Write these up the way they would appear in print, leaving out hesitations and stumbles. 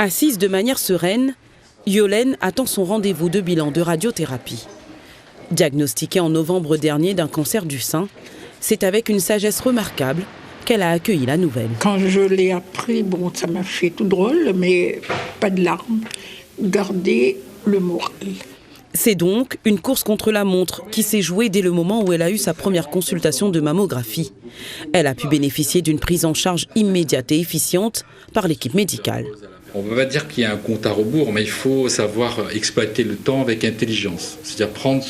Assise de manière sereine, Yolène attend son rendez-vous de bilan de radiothérapie. Diagnostiquée en novembre dernier d'un cancer du sein, c'est avec une sagesse remarquable qu'elle a accueilli la nouvelle. Quand je l'ai appris, ça m'a fait tout drôle, mais pas de larmes. Garder le moral. C'est donc une course contre la montre qui s'est jouée dès le moment où elle a eu sa première consultation de mammographie. Elle a pu bénéficier d'une prise en charge immédiate et efficiente par l'équipe médicale. On ne va pas dire qu'il y a un compte à rebours, mais il faut savoir exploiter le temps avec intelligence. C'est-à-dire prendre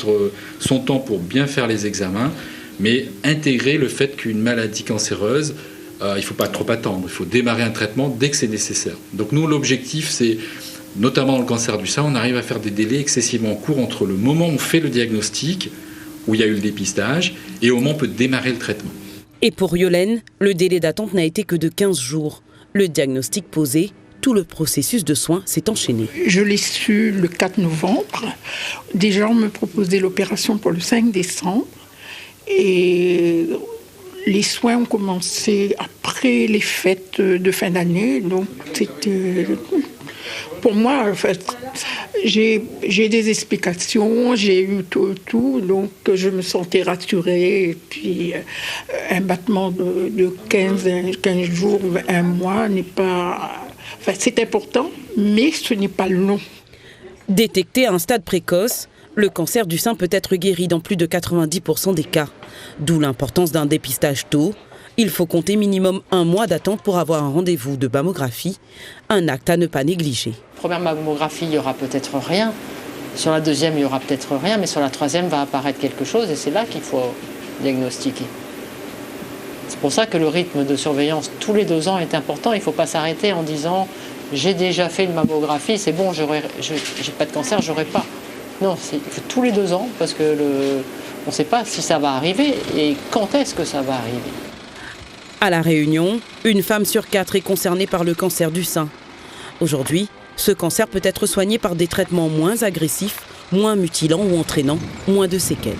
son temps pour bien faire les examens, mais intégrer le fait qu'une maladie cancéreuse, il ne faut pas trop attendre. Il faut démarrer un traitement dès que c'est nécessaire. Donc nous, l'objectif, c'est, notamment dans le cancer du sein, on arrive à faire des délais excessivement courts entre le moment où on fait le diagnostic, où il y a eu le dépistage, et au moment où on peut démarrer le traitement. Et pour Yolène, le délai d'attente n'a été que de 15 jours. Le diagnostic posé, tout le processus de soins s'est enchaîné. Je l'ai su le 4 novembre. Déjà, on me proposait l'opération pour le 5 décembre. Et les soins ont commencé après les fêtes de fin d'année. Donc, c'était... Pour moi, en fait, j'ai des explications, j'ai eu tout, donc je me sentais rassurée. Et puis, un battement de 15 jours, un mois n'est pas... Enfin, c'est important, mais ce n'est pas long. Détecté à un stade précoce, le cancer du sein peut être guéri dans plus de 90% des cas. D'où l'importance d'un dépistage tôt. Il faut compter minimum 1 mois d'attente pour avoir un rendez-vous de mammographie, un acte à ne pas négliger. Première mammographie, il n'y aura peut-être rien. Sur la deuxième, il n'y aura peut-être rien, mais sur la troisième va apparaître quelque chose et c'est là qu'il faut diagnostiquer. C'est pour ça que le rythme de surveillance tous les 2 ans est important. Il ne faut pas s'arrêter en disant « j'ai déjà fait une mammographie, c'est bon, j'ai pas de cancer, j'aurai pas ». Non, il faut tous les 2 ans parce que on ne sait pas si ça va arriver et quand est-ce que ça va arriver. À La Réunion, une femme sur 4 est concernée par le cancer du sein. Aujourd'hui, ce cancer peut être soigné par des traitements moins agressifs, moins mutilants ou entraînant moins de séquelles.